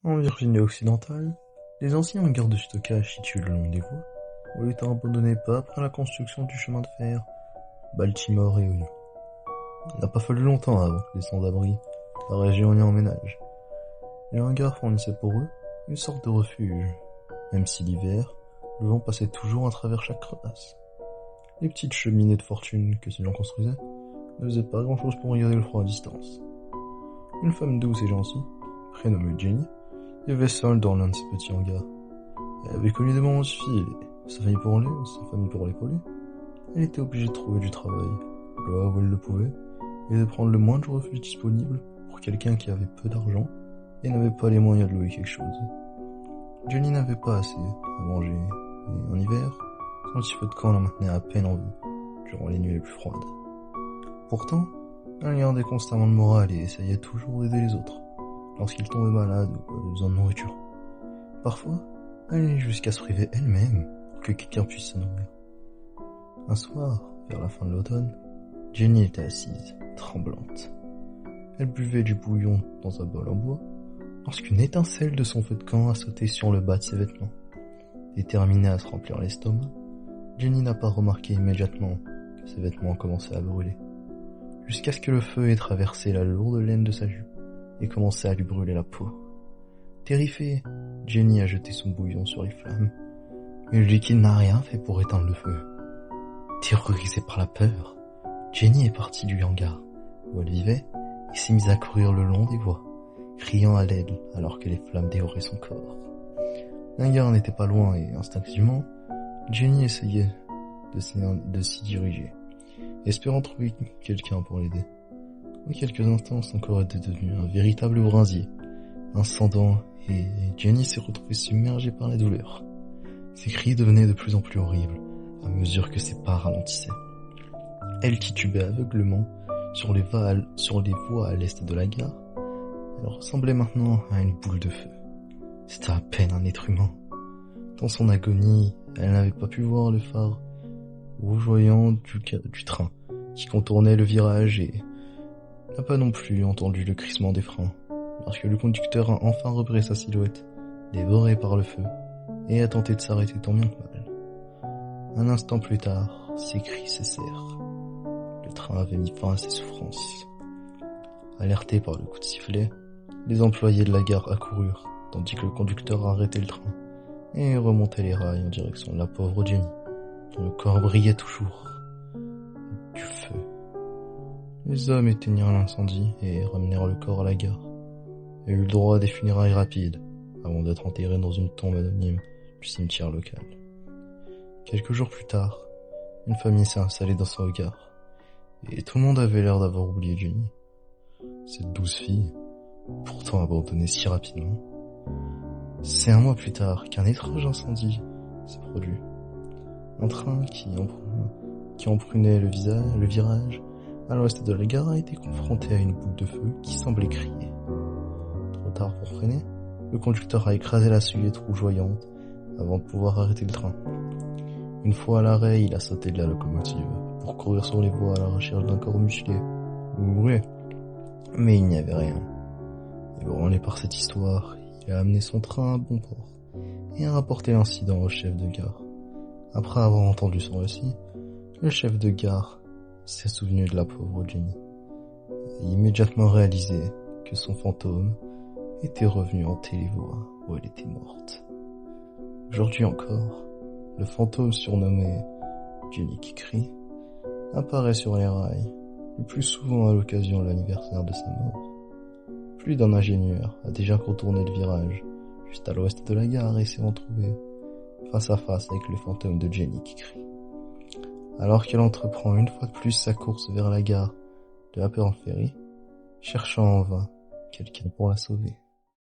En Virginie occidentale, les anciens hangars de stockage situés le long des voies ont été abandonnés peu après la construction du chemin de fer Baltimore et Ohio. Il n'a pas fallu longtemps avant que les sans-abri de la région y emménagent. Les hangars fournissaient pour eux une sorte de refuge, même si l'hiver, le vent passait toujours à travers chaque crevasse. Les petites cheminées de fortune que ces gens construisaient ne faisaient pas grand-chose pour regarder le froid à distance. Une femme douce et gentille, prénommée Jenny, vivait seule dans l'un de ces petits hangars. Elle avait connu des moments difficiles, et sa famille pour l'épauler, elle était obligée de trouver du travail, là où elle le pouvait, et de prendre le moindre refuge disponible pour quelqu'un qui avait peu d'argent et n'avait pas les moyens de louer quelque chose. Jenny n'avait pas assez à manger, et en hiver, son petit feu de camp la maintenait à peine en vie, durant les nuits les plus froides. Pourtant, elle gardait constamment le moral et essayait toujours d'aider les autres, lorsqu'ils tombaient malades ou avaient besoin de nourriture. Parfois, elle allait jusqu'à se priver elle-même pour que quelqu'un puisse se nourrir. Un soir, vers la fin de l'automne, Jenny était assise, tremblante. Elle buvait du bouillon dans un bol en bois, lorsqu'une étincelle de son feu de camp a sauté sur le bas de ses vêtements. Déterminée à se remplir l'estomac, Jenny n'a pas remarqué immédiatement que ses vêtements commençaient à brûler, jusqu'à ce que le feu ait traversé la lourde laine de sa jupe et commencé à lui brûler la peau. Terrifiée, Jenny a jeté son bouillon sur les flammes, mais le liquide n'a rien fait pour éteindre le feu. Terrorisée par la peur, Jenny est partie du hangar où elle vivait et s'est mise à courir le long des voies, criant à l'aide alors que les flammes dévoraient son corps. L'hangar n'était pas loin et instinctivement, Jenny essayait de s'y diriger, espérant trouver quelqu'un pour l'aider. En quelques instants, son corps était devenu un véritable brasier, incendant, et Jenny s'est retrouvée submergée par la douleur. Ses cris devenaient de plus en plus horribles à mesure que ses pas ralentissaient. Elle titubait aveuglément sur les voies à l'est de la gare. Elle ressemblait maintenant à une boule de feu. C'était à peine un être humain. Dans son agonie, elle n'avait pas pu voir le phare rougeoyant du train qui contournait le virage et n'a pas non plus entendu le crissement des freins lorsque le conducteur a enfin repris sa silhouette, dévorée par le feu, et a tenté de s'arrêter tant bien que mal. Un instant plus tard, ses cris cessèrent. Le train avait mis fin à ses souffrances. Alertés par le coup de sifflet, les employés de la gare accoururent, tandis que le conducteur arrêtait le train et remontait les rails en direction de la pauvre Jenny, dont le corps brillait toujours. Du feu. Les hommes éteignirent l'incendie et ramenèrent le corps à la gare. Elle eut le droit à des funérailles rapides, avant d'être enterrée dans une tombe anonyme du cimetière local. Quelques jours plus tard, une famille s'est installée dans son hangar, et tout le monde avait l'air d'avoir oublié Jenny. Cette douce fille, pourtant abandonnée si rapidement. C'est un mois plus tard qu'un étrange incendie s'est produit. Un train qui emprunait le virage à l'ouest de la gare a été confronté à une boule de feu qui semblait crier. Trop tard pour freiner, le conducteur a écrasé la souillette rougeoyante avant de pouvoir arrêter le train. Une fois à l'arrêt, il a sauté de la locomotive pour courir sur les voies à la recherche d'un corps mutilé ou mouré. Mais il n'y avait rien. Ébranlé par cette histoire, il a amené son train à bon port et a rapporté l'incident au chef de gare. Après avoir entendu son récit, le chef de gare s'est souvenu de la pauvre Jenny et a immédiatement réalisé que son fantôme était revenu hanter les voies où elle était morte. Aujourd'hui encore, le fantôme surnommé Jenny qui crie apparaît sur les rails, le plus souvent à l'occasion de l'anniversaire de sa mort. Plus d'un ingénieur a déjà contourné le virage juste à l'ouest de la gare et s'est retrouvé face à face avec le fantôme de Jenny qui crie. Alors qu'elle entreprend une fois de plus sa course vers la gare de la périphérie, cherchant en vain quelqu'un pour la sauver.